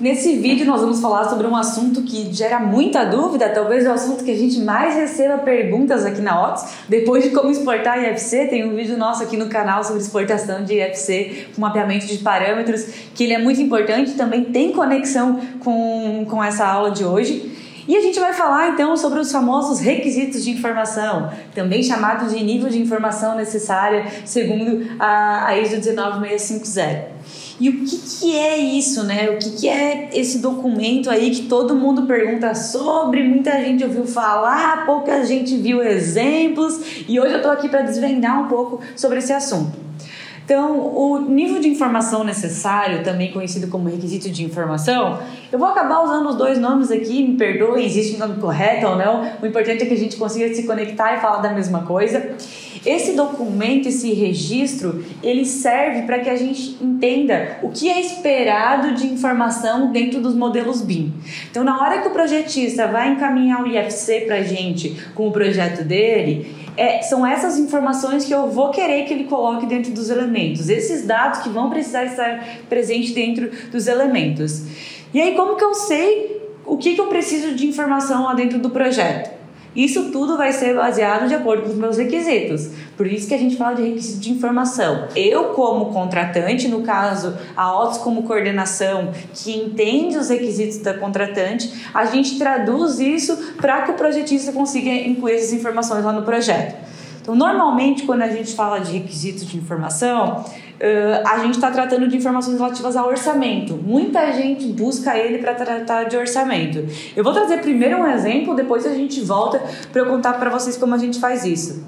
Nesse vídeo nós vamos falar sobre um assunto que gera muita dúvida, talvez o assunto que a gente mais receba perguntas aqui na Otis. Depois de como exportar IFC, tem um vídeo nosso aqui no canal sobre exportação de IFC com mapeamento de parâmetros, que ele é muito importante, também tem conexão com essa aula de hoje. E a gente vai falar então sobre os famosos requisitos de informação, também chamados de nível de informação necessária segundo a ISO 19650. E o que é isso, né? O que é esse documento aí que todo mundo pergunta sobre, muita gente ouviu falar, pouca gente viu exemplos, e hoje eu tô aqui para desvendar um pouco sobre esse assunto. Então, o nível de informação necessário, também conhecido como requisito de informação, eu vou acabar usando os dois nomes aqui, me perdoem, existe um nome correto ou não, o importante é que a gente consiga se conectar e falar da mesma coisa. Esse documento, esse registro, ele serve para que a gente entenda o que é esperado de informação dentro dos modelos BIM. Então, na hora que o projetista vai encaminhar o IFC para a gente com o projeto dele, são essas informações que eu vou querer que ele coloque dentro dos elementos, esses dados que vão precisar estar presentes dentro dos elementos. E aí, como que eu sei o que eu preciso de informação lá dentro do projeto? Isso tudo vai ser baseado de acordo com os meus requisitos. Por isso que a gente fala de requisito de informação. Eu, como contratante, no caso, a Otis como coordenação, que entende os requisitos da contratante, a gente traduz isso para que o projetista consiga incluir essas informações lá no projeto. Então, normalmente, quando a gente fala de requisitos de informação, a gente está tratando de informações relativas ao orçamento. Muita gente busca ele para tratar de orçamento. Eu vou trazer primeiro um exemplo, depois a gente volta para eu contar para vocês como a gente faz isso.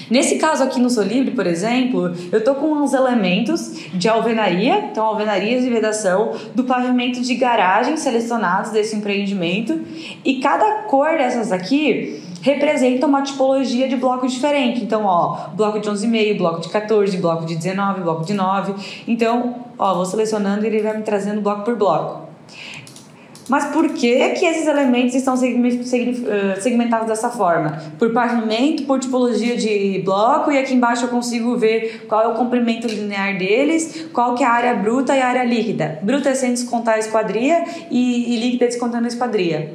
Nesse caso aqui no Solibri, por exemplo, eu estou com uns elementos de alvenaria, então alvenarias de vedação, do pavimento de garagem selecionados desse empreendimento, e cada cor dessas aqui representa uma tipologia de bloco diferente. Então, bloco de 11,5, bloco de 14, bloco de 19, bloco de 9. Então, vou selecionando e ele vai me trazendo bloco por bloco. Mas por que esses elementos estão segmentados dessa forma? Por pavimento, por tipologia de bloco, e aqui embaixo eu consigo ver qual é o comprimento linear deles, qual que é a área bruta e a área líquida. Bruta é sem descontar a esquadria e líquida é descontando a esquadria.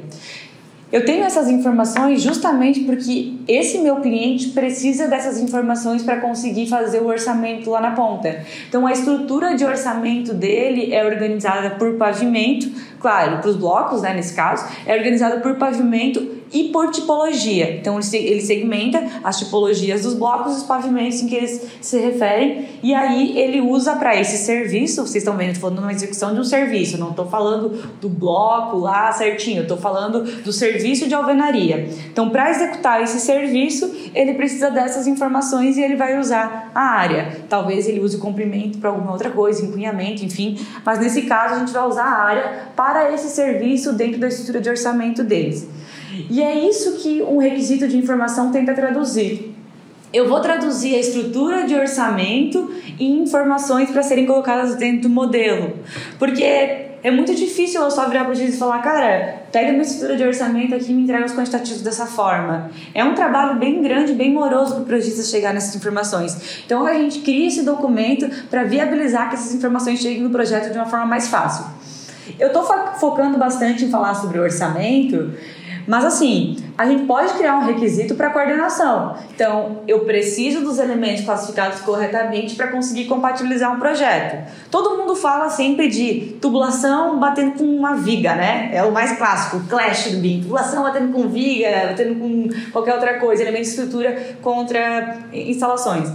Eu tenho essas informações justamente porque esse meu cliente precisa dessas informações para conseguir fazer o orçamento lá na ponta. Então, a estrutura de orçamento dele é organizada por pavimento, claro, para os blocos, né, nesse caso, é organizada por pavimento e por tipologia. Então, ele segmenta as tipologias dos blocos e os pavimentos em que eles se referem, e aí ele usa para esse serviço, vocês estão vendo, eu estou falando de uma execução de um serviço, não estou falando do bloco lá certinho, eu estou falando do serviço de alvenaria. Então, para executar esse serviço, ele precisa dessas informações e ele vai usar a área. Talvez ele use o comprimento para alguma outra coisa, empunhamento, enfim, mas nesse caso a gente vai usar a área para esse serviço dentro da estrutura de orçamento deles. E é isso que um requisito de informação tenta traduzir. Eu vou traduzir a estrutura de orçamento em informações para serem colocadas dentro do modelo. Porque é muito difícil eu só virar para o juiz e falar, cara, pega minha estrutura de orçamento aqui e me entrega os quantitativos dessa forma. É um trabalho bem grande, bem moroso para o projetista chegar nessas informações. Então a gente cria esse documento para viabilizar que essas informações cheguem no projeto de uma forma mais fácil. Eu estou focando bastante em falar sobre orçamento, mas assim, a gente pode criar um requisito para coordenação. Então, eu preciso dos elementos classificados corretamente para conseguir compatibilizar um projeto. Todo mundo fala sempre de tubulação batendo com uma viga, né? É o mais clássico, o clash do BIM. Tubulação batendo com viga, batendo com qualquer outra coisa, elemento de estrutura contra instalações.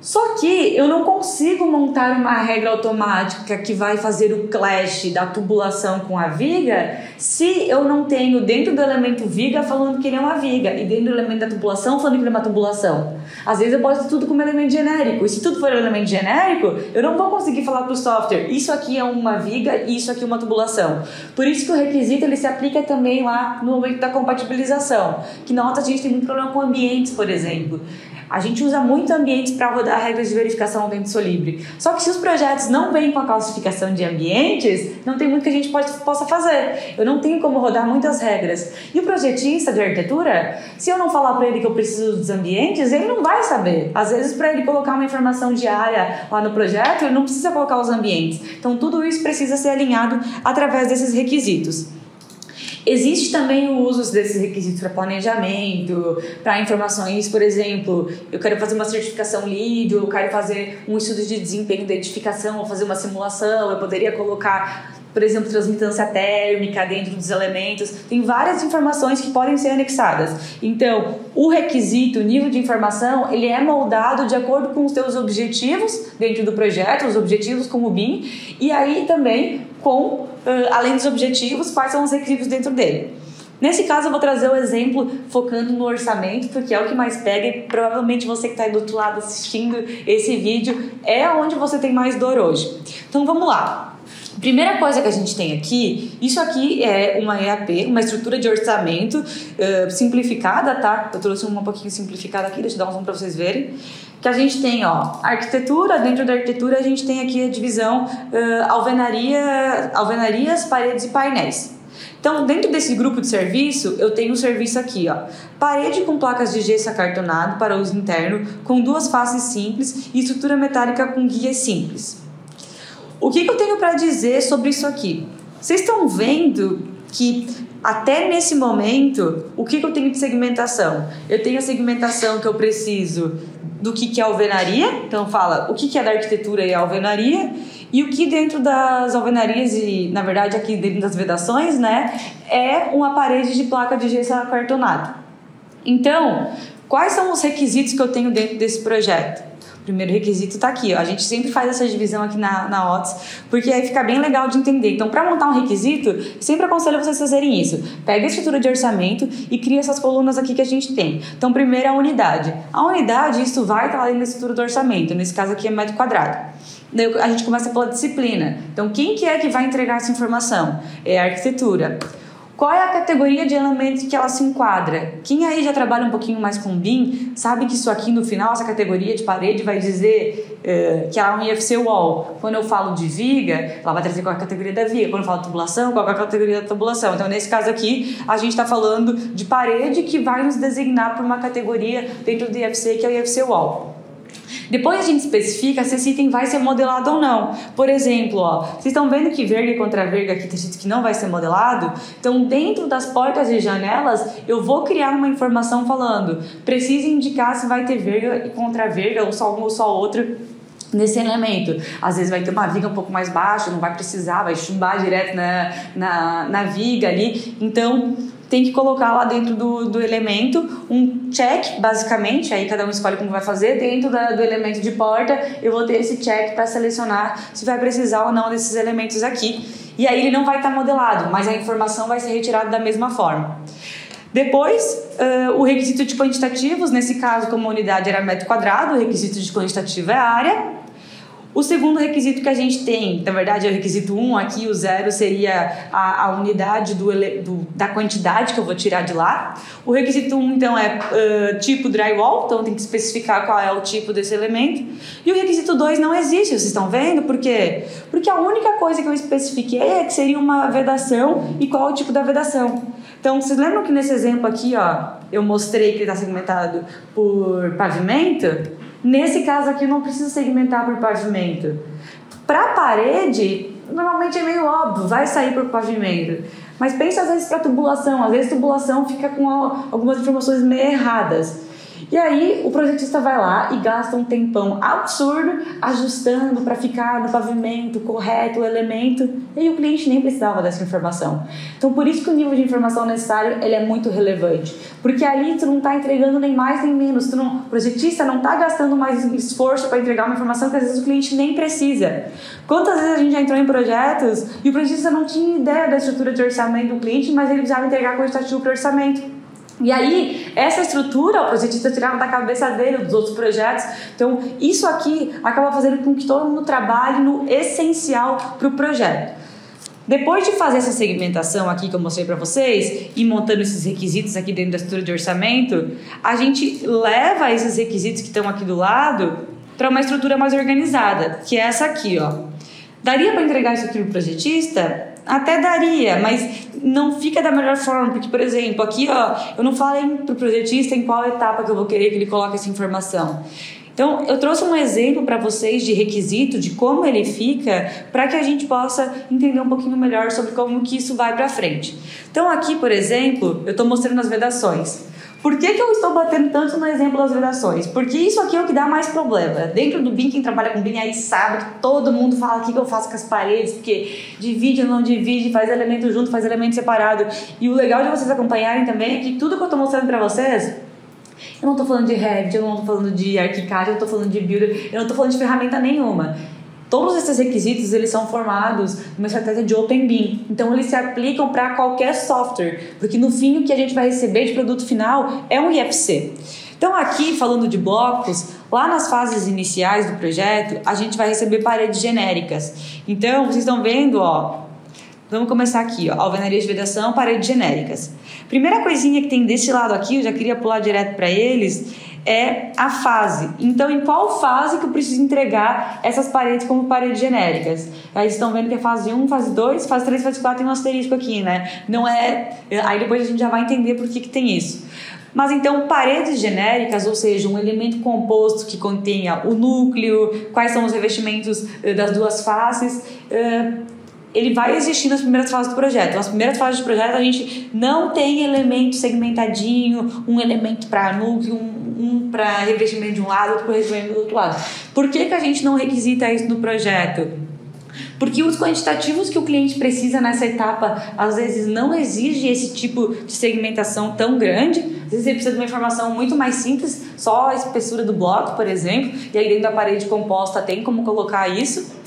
Só que eu não consigo montar uma regra automática que vai fazer o clash da tubulação com a viga se eu não tenho dentro do elemento viga falando que ele é uma viga e dentro do elemento da tubulação falando que ele é uma tubulação. Às vezes eu posto tudo como elemento genérico, e se tudo for elemento genérico, eu não vou conseguir falar para o software isso aqui é uma viga e isso aqui é uma tubulação. Por isso que o requisito ele se aplica também lá no momento da compatibilização, que na outra a gente tem muito problema com ambientes, por exemplo. A gente usa muito ambientes para rodar regras de verificação dentro do Solibri. Só que se os projetos não vêm com a classificação de ambientes, não tem muito que a gente possa fazer. Eu não tenho como rodar muitas regras. E o projetista de arquitetura, se eu não falar para ele que eu preciso dos ambientes, ele não vai saber. Às vezes, para ele colocar uma informação diária lá no projeto, ele não precisa colocar os ambientes. Então, tudo isso precisa ser alinhado através desses requisitos. Existe também o uso desses requisitos para planejamento, para informações, por exemplo, eu quero fazer uma certificação LEED, eu quero fazer um estudo de desempenho de edificação, ou fazer uma simulação, eu poderia colocar, por exemplo, transmitância térmica dentro dos elementos. Tem várias informações que podem ser anexadas. Então, o requisito, o nível de informação, ele é moldado de acordo com os seus objetivos dentro do projeto, os objetivos como o BIM, e aí também com, além dos objetivos, quais são os requisitos dentro dele. Nesse caso, eu vou trazer o exemplo focando no orçamento, porque é o que mais pega e provavelmente você que está aí do outro lado assistindo esse vídeo é onde você tem mais dor hoje. Então, vamos lá. Primeira coisa que a gente tem aqui, isso aqui é uma EAP, uma estrutura de orçamento simplificada, tá? Eu trouxe uma um pouquinho simplificada aqui, deixa eu dar um zoom para vocês verem. Que a gente tem, ó, arquitetura, dentro da arquitetura a gente tem aqui a divisão alvenarias, paredes e painéis. Então, dentro desse grupo de serviço, eu tenho um serviço aqui, ó, parede com placas de gesso acartonado para uso interno, com 2 faces simples e estrutura metálica com guias simples. O que eu tenho para dizer sobre isso aqui? Vocês estão vendo que até nesse momento, o que eu tenho de segmentação? Eu tenho a segmentação que eu preciso do que é alvenaria, então fala o que é da arquitetura e a alvenaria, e o que dentro das alvenarias e, na verdade, aqui dentro das vedações, né, é uma parede de placa de gesso acartonado. Então, quais são os requisitos que eu tenho dentro desse projeto? O primeiro requisito está aqui, ó. A gente sempre faz essa divisão aqui na OTS, porque aí fica bem legal de entender. Então, para montar um requisito, sempre aconselho vocês fazerem isso. Pega a estrutura de orçamento e cria essas colunas aqui que a gente tem. Então, primeiro a unidade. A unidade, isso vai estar lá na estrutura do orçamento. Nesse caso aqui é metro quadrado. Daí a gente começa pela disciplina. Então, quem que é que vai entregar essa informação? É a arquitetura. Qual é a categoria de elementos que ela se enquadra? Quem aí já trabalha um pouquinho mais com BIM, sabe que isso aqui no final, essa categoria de parede vai dizer que ela é um IFC wall. Quando eu falo de viga, ela vai trazer qual é a categoria da viga. Quando eu falo de tubulação, qual é a categoria da tubulação. Então, nesse caso aqui, a gente está falando de parede que vai nos designar por uma categoria dentro do IFC, que é o IFC wall. Depois a gente especifica se esse item vai ser modelado ou não. Por exemplo, ó, vocês estão vendo que verga contra verga aqui tem gente que não vai ser modelado? Então, dentro das portas e janelas, eu vou criar uma informação falando, precisa indicar se vai ter verga e contra verga ou só uma ou só outra nesse elemento. Às vezes vai ter uma viga um pouco mais baixa, não vai precisar, vai chumbar direto na viga ali. Então, tem que colocar lá dentro do elemento um check, basicamente, aí cada um escolhe como vai fazer, dentro do elemento de porta, eu vou ter esse check para selecionar se vai precisar ou não desses elementos aqui. E aí ele não vai estar modelado, mas a informação vai ser retirada da mesma forma. Depois, o requisito de quantitativos, nesse caso, como a unidade era metro quadrado, o requisito de quantitativo é a área. O segundo requisito que a gente tem, na verdade é o requisito 1, aqui o 0 seria a unidade da quantidade que eu vou tirar de lá. O requisito 1, então, é tipo drywall, então tem que especificar qual é o tipo desse elemento. E o requisito 2 não existe, vocês estão vendo? Por quê? Porque a única coisa que eu especifiquei é que seria uma vedação e qual é o tipo da vedação. Então, vocês lembram que nesse exemplo aqui, ó, eu mostrei que ele está segmentado por pavimento? Nesse caso aqui, eu não preciso segmentar por pavimento. Para parede, normalmente é meio óbvio, vai sair por pavimento. Mas pensa às vezes para tubulação. Às vezes tubulação fica com algumas informações meio erradas. E aí o projetista vai lá e gasta um tempão absurdo ajustando para ficar no pavimento correto o elemento, e o cliente nem precisava dessa informação. Então por isso que o nível de informação necessário ele é muito relevante, porque ali tu não está entregando nem mais nem menos, o projetista não está gastando mais esforço para entregar uma informação que às vezes o cliente nem precisa. Quantas vezes a gente já entrou em projetos e o projetista não tinha ideia da estrutura de orçamento do cliente, mas ele precisava entregar quantitativo para o orçamento. E aí, essa estrutura, o projetista tirava da cabeça dele, dos outros projetos. Então, isso aqui acaba fazendo com que todo mundo trabalhe no essencial para o projeto. Depois de fazer essa segmentação aqui que eu mostrei para vocês e montando esses requisitos aqui dentro da estrutura de orçamento, a gente leva esses requisitos que estão aqui do lado para uma estrutura mais organizada, que é essa aqui, ó. Daria para entregar isso aqui para o projetista? Até daria, mas não fica da melhor forma, porque, por exemplo, aqui, ó, eu não falei para o projetista em qual etapa que eu vou querer que ele coloque essa informação. Então, eu trouxe um exemplo para vocês de requisito, de como ele fica, para que a gente possa entender um pouquinho melhor sobre como que isso vai para frente. Então, aqui, por exemplo, eu estou mostrando as vedações. Por que eu estou batendo tanto no exemplo das vedações? Porque isso aqui é o que dá mais problema. Dentro do BIM, quem trabalha com BIM aí sabe que todo mundo fala o que eu faço com as paredes, porque divide ou não divide, faz elemento junto, faz elemento separado. E o legal de vocês acompanharem também é que tudo que eu estou mostrando para vocês, eu não estou falando de Revit, eu não estou falando de ArchiCAD, eu não estou falando de Builder, eu não estou falando de ferramenta nenhuma. Todos esses requisitos, eles são formados numa estratégia de Open BIM. Então, eles se aplicam para qualquer software, porque no fim o que a gente vai receber de produto final é um IFC. Então, aqui, falando de blocos, lá nas fases iniciais do projeto, a gente vai receber paredes genéricas. Então, vocês estão vendo, ó, vamos começar aqui, ó, alvenaria de vedação, paredes genéricas. Primeira coisinha que tem desse lado aqui, eu já queria pular direto para eles, é a fase. Então, em qual fase que eu preciso entregar essas paredes como paredes genéricas? Aí vocês estão vendo que é fase 1, fase 2, fase 3, fase 4 tem um asterisco aqui, né? Não é... Aí depois a gente já vai entender por que tem isso. Mas então, paredes genéricas, ou seja, um elemento composto que contenha o núcleo, quais são os revestimentos das duas faces... ele vai existir nas primeiras fases do projeto. Nas primeiras fases do projeto, a gente não tem elemento segmentadinho, um elemento para núcleo, um para revestimento de um lado, outro para revestimento do outro lado. Por que a gente não requisita isso no projeto? Porque os quantitativos que o cliente precisa nessa etapa, às vezes, não exige esse tipo de segmentação tão grande. Às vezes, ele precisa de uma informação muito mais simples, só a espessura do bloco, por exemplo, e aí dentro da parede composta tem como colocar isso.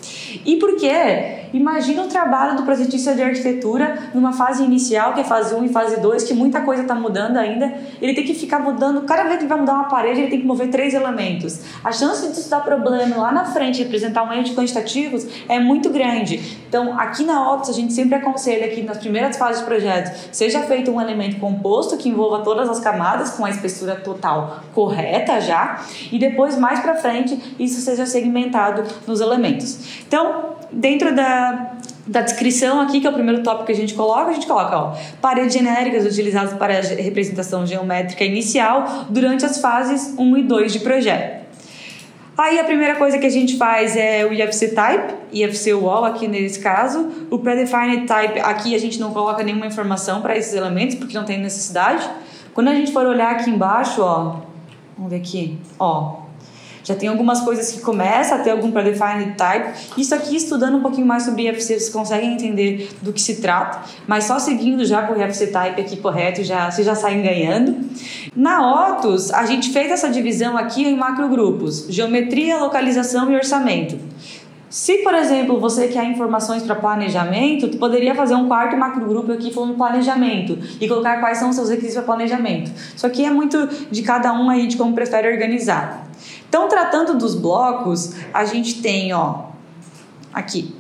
E por quê? Imagina o trabalho do projetista de arquitetura numa fase inicial, que é fase 1 e fase 2, que muita coisa está mudando ainda. Ele tem que ficar mudando, cada vez que ele vai mudar uma parede, ele tem que mover 3 elementos. A chance disso dar problema lá na frente, representar um erro de quantitativos, é muito grande. Então, aqui na Otis, a gente sempre aconselha que nas primeiras fases de projeto seja feito um elemento composto que envolva todas as camadas com a espessura total correta já, e depois, mais para frente, isso seja segmentado nos elementos. Então, dentro da descrição aqui, que é o primeiro tópico que a gente coloca, ó, paredes genéricas utilizadas para a representação geométrica inicial durante as fases 1 e 2 de projeto. Aí a primeira coisa que a gente faz é o IFC Type, IFC Wall aqui nesse caso. O Predefined Type, aqui a gente não coloca nenhuma informação para esses elementos, porque não tem necessidade. Quando a gente for olhar aqui embaixo, ó, vamos ver aqui, ó, já tem algumas coisas que começam a ter algum Predefined Type. Isso aqui, estudando um pouquinho mais sobre IFC, vocês conseguem entender do que se trata. Mas só seguindo já com o IFC Type aqui correto, vocês já saem ganhando. Na Otus, a gente fez essa divisão aqui em macrogrupos. Geometria, localização e orçamento. Se, por exemplo, você quer informações para planejamento, tu poderia fazer um quarto macrogrupo aqui falando planejamento e colocar quais são os seus requisitos para planejamento. Isso aqui é muito de cada um aí, de como prefere organizar. Então, tratando dos blocos, a gente tem, ó, aqui,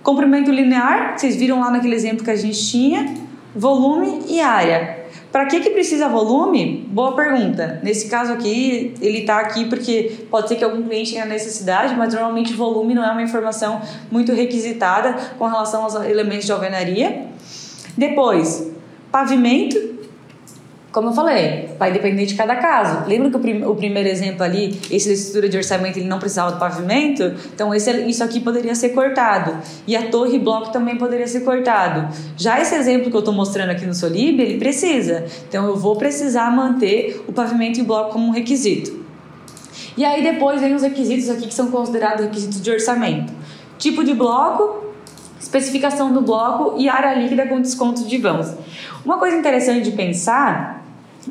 comprimento linear, vocês viram lá naquele exemplo que a gente tinha, volume e área. Para que precisa volume? Boa pergunta. Nesse caso aqui, ele está aqui porque pode ser que algum cliente tenha necessidade, mas normalmente volume não é uma informação muito requisitada com relação aos elementos de alvenaria. Depois, pavimento. Como eu falei, vai depender de cada caso. Lembra que o primeiro exemplo ali, esse da estrutura de orçamento, ele não precisava de pavimento? Então, isso aqui poderia ser cortado. E a torre e bloco também poderia ser cortado. Já esse exemplo que eu estou mostrando aqui no Solib, ele precisa. Então, eu vou precisar manter o pavimento e o bloco como um requisito. E aí, depois, vem os requisitos aqui que são considerados requisitos de orçamento. Tipo de bloco, especificação do bloco e área líquida com desconto de vãos. Uma coisa interessante de pensar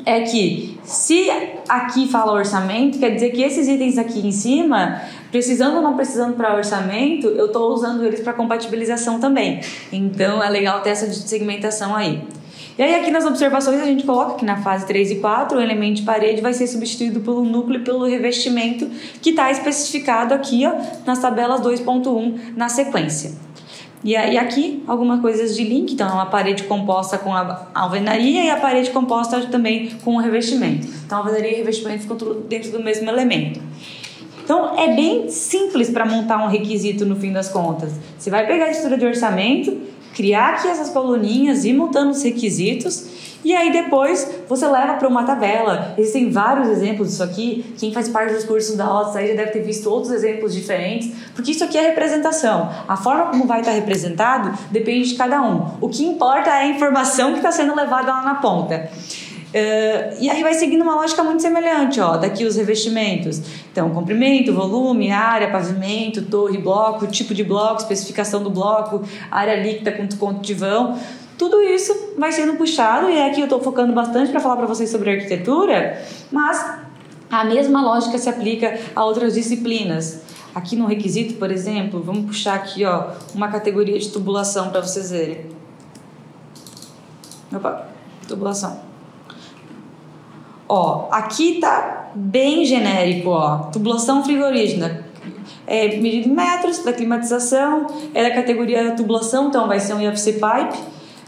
é que se aqui fala orçamento, quer dizer que esses itens aqui em cima, precisando ou não precisando para orçamento, eu estou usando eles para compatibilização também. Então é legal ter essa segmentação aí. E aí aqui nas observações a gente coloca que na fase 3 e 4 o elemento de parede vai ser substituído pelo núcleo e pelo revestimento que está especificado aqui, ó, nas tabelas 2.1 na sequência. E aí aqui algumas coisas de link, então é uma parede composta com a alvenaria e a parede composta também com o revestimento. Então a alvenaria e o revestimento ficam tudo dentro do mesmo elemento. Então é bem simples para montar um requisito no fim das contas. Você vai pegar a estrutura de orçamento, criar aqui essas coluninhas, ir montando os requisitos e aí depois você leva para uma tabela. Existem vários exemplos disso aqui. Quem faz parte dos cursos da OTS aí já deve ter visto outros exemplos diferentes, porque isso aqui é representação. A forma como vai estar representado depende de cada um. O que importa é a informação que está sendo levada lá na ponta. E aí vai seguindo uma lógica muito semelhante, ó, daqui os revestimentos. Então, comprimento, volume, área, pavimento, torre, bloco, tipo de bloco, especificação do bloco, área líquida com de vão. Tudo isso vai sendo puxado, e aqui eu estou focando bastante para falar para vocês sobre arquitetura, mas a mesma lógica se aplica a outras disciplinas. Aqui no requisito, por exemplo, vamos puxar aqui, ó, uma categoria de tubulação para vocês verem. Opa, tubulação. Ó, aqui tá bem genérico, ó, tubulação frigorígena, medida em metros da climatização, é da categoria tubulação, então vai ser um UFC pipe,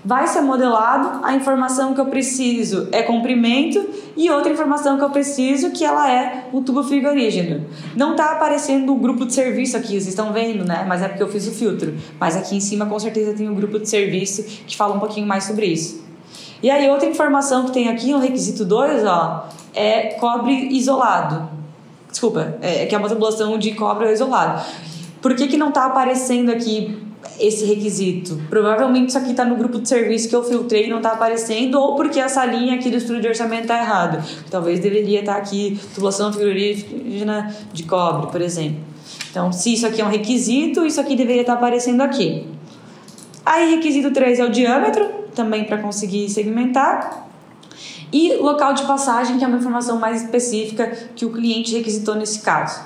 vai ser modelado, a informação que eu preciso é comprimento e outra informação que eu preciso que ela é o tubo frigorígeno. Não tá aparecendo o grupo de serviço aqui, vocês estão vendo, né? Mas é porque eu fiz o filtro, mas aqui em cima com certeza tem o grupo de serviço que fala um pouquinho mais sobre isso. E aí outra informação que tem aqui no requisito 2, ó, é cobre isolado. Desculpa, que é uma tubulação de cobre isolado. Por que não está aparecendo aqui esse requisito? Provavelmente isso aqui está no grupo de serviço que eu filtrei e não está aparecendo, ou porque essa linha aqui do estudo de orçamento está errado. Talvez deveria estar aqui tubulação frigorígena de cobre, por exemplo. Então, se isso aqui é um requisito, isso aqui deveria estar aparecendo aqui. Aí, requisito 3 é o diâmetro, também para conseguir segmentar. E local de passagem, que é uma informação mais específica que o cliente requisitou nesse caso.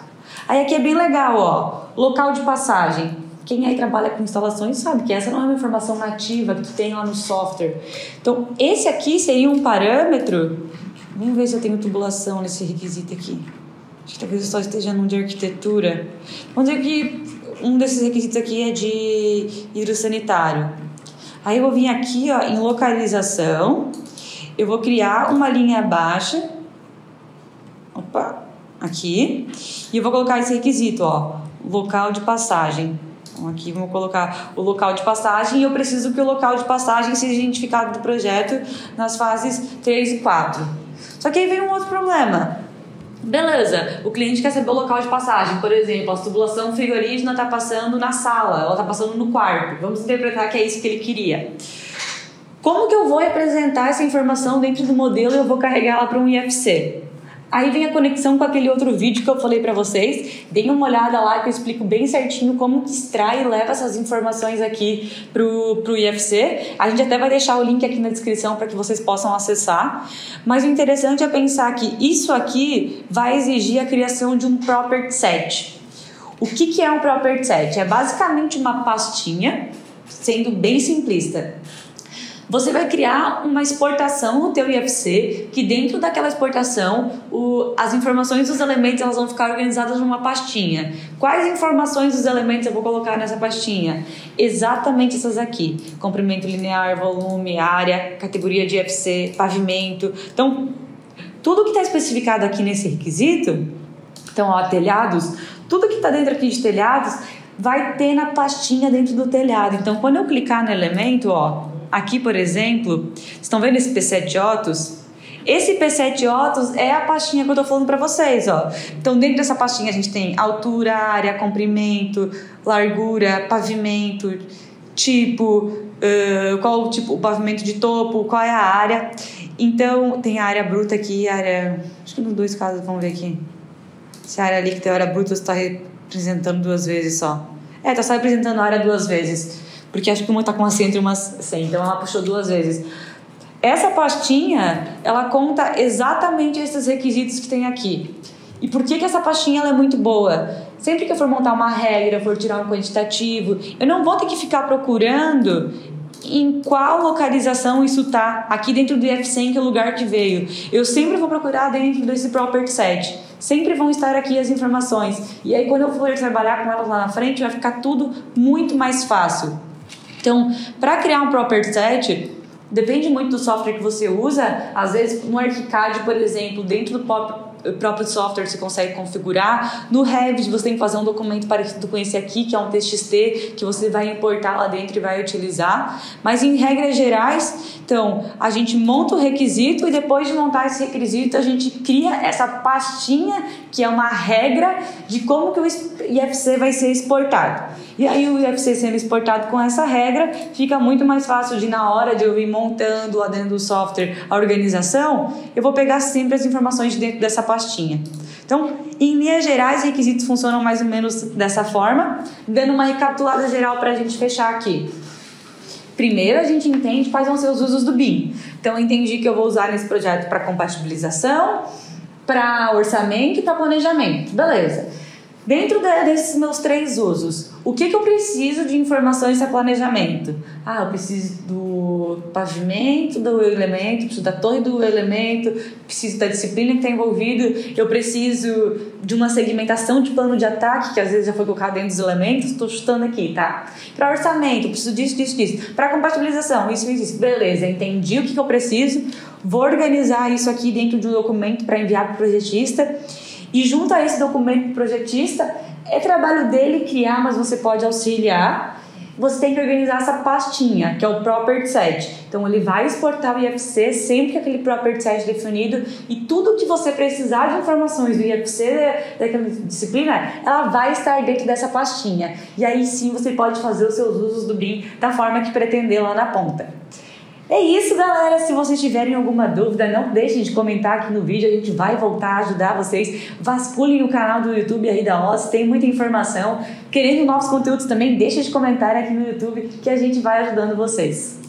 Aí aqui é bem legal, ó, local de passagem. Quem aí trabalha com instalações sabe que essa não é uma informação nativa que tem lá no software. Então, esse aqui seria um parâmetro. Vamos ver se eu tenho tubulação nesse requisito aqui. Acho que talvez eu só esteja num de arquitetura. Vamos dizer que um desses requisitos aqui é de hidrossanitário. Aí eu vou vir aqui, ó, em localização, eu vou criar uma linha baixa, opa, aqui, e eu vou colocar esse requisito, ó, local de passagem. Então aqui vamos colocar o local de passagem e eu preciso que o local de passagem seja identificado do projeto nas fases 3 e 4. Só que aí vem um outro problema. Beleza, o cliente quer saber o local de passagem, por exemplo, a tubulação frigorígena está passando na sala, ela está passando no quarto, vamos interpretar que é isso que ele queria. Como que eu vou representar essa informação dentro do modelo e eu vou carregar ela para um IFC? Aí vem a conexão com aquele outro vídeo que eu falei para vocês. Deem uma olhada lá que eu explico bem certinho como que extrai e leva essas informações aqui pro IFC. A gente até vai deixar o link aqui na descrição para que vocês possam acessar. Mas o interessante é pensar que isso aqui vai exigir a criação de um property set. O que é um property set? É basicamente uma pastinha, sendo bem simplista. Você vai criar uma exportação no teu IFC, que dentro daquela exportação, as informações dos elementos elas vão ficar organizadas numa pastinha. Quais informações dos elementos eu vou colocar nessa pastinha? Exatamente essas aqui. Comprimento linear, volume, área, categoria de IFC, pavimento. Então, tudo que está especificado aqui nesse requisito, então, ó, telhados, tudo que está dentro aqui de telhados vai ter na pastinha dentro do telhado. Então, quando eu clicar no elemento, ó, aqui, por exemplo, estão vendo esse P7 Otos? Esse P7 Otos é a pastinha que eu estou falando para vocês, ó. Então, dentro dessa pastinha a gente tem altura, área, comprimento, largura, pavimento, tipo, qual o tipo, o pavimento de topo, qual é a área. Então, tem a área bruta aqui, a área... Acho que nos dois casos, vamos ver aqui. Se a área líquida e a área bruta está representando duas vezes só. Está só representando a área duas vezes. Porque acho que uma está com uma 100 e uma 100, então ela puxou duas vezes. Essa pastinha, ela conta exatamente esses requisitos que tem aqui. E por que essa pastinha ela é muito boa? Sempre que eu for montar uma regra, for tirar um quantitativo, eu não vou ter que ficar procurando em qual localização isso está, aqui dentro do IFC, em que lugar que veio. Eu sempre vou procurar dentro desse property set. Sempre vão estar aqui as informações. E aí, quando eu for trabalhar com elas lá na frente, vai ficar tudo muito mais fácil. Então, para criar um property set, depende muito do software que você usa. Às vezes, no ArchiCAD, por exemplo, dentro do próprio software você consegue configurar. No Revit você tem que fazer um documento parecido com esse aqui, que é um TXT, que você vai importar lá dentro e vai utilizar. Mas em regras gerais, então, a gente monta o requisito e depois de montar esse requisito, a gente cria essa pastinha, que é uma regra de como que o IFC vai ser exportado. E aí o IFC sendo exportado com essa regra, fica muito mais fácil de, na hora de eu ir montando lá dentro do software a organização, eu vou pegar sempre as informações dentro dessa pastinha. Então, em linhas gerais, requisitos funcionam mais ou menos dessa forma. Dando uma recapitulada geral para a gente fechar aqui. Primeiro, a gente entende quais vão ser os usos do BIM. Então, eu entendi que eu vou usar nesse projeto para compatibilização, para orçamento e para planejamento. Beleza. Dentro desses meus 3 usos, o que eu preciso de informações para planejamento? Eu preciso do pavimento do elemento, preciso da torre do elemento, preciso da disciplina que está envolvida, eu preciso de uma segmentação de plano de ataque, que às vezes já foi colocado dentro dos elementos, estou chutando aqui, tá? Para orçamento, preciso disso. Para compatibilização, isso. Beleza, entendi o que eu preciso, vou organizar isso aqui dentro de um documento para enviar para o projetista. E junto a esse documento projetista, é trabalho dele criar, mas você pode auxiliar. Você tem que organizar essa pastinha, que é o Property Set. Então, ele vai exportar o IFC sempre com aquele Property Set definido, e tudo que você precisar de informações do IFC, daquela disciplina, ela vai estar dentro dessa pastinha. E aí sim você pode fazer os seus usos do BIM da forma que pretender lá na ponta. É isso, galera. Se vocês tiverem alguma dúvida, não deixem de comentar aqui no vídeo. A gente vai voltar a ajudar vocês. Vasculhem o canal do YouTube aí da OS, tem muita informação. Querendo novos conteúdos também, deixem de comentar aqui no YouTube que a gente vai ajudando vocês.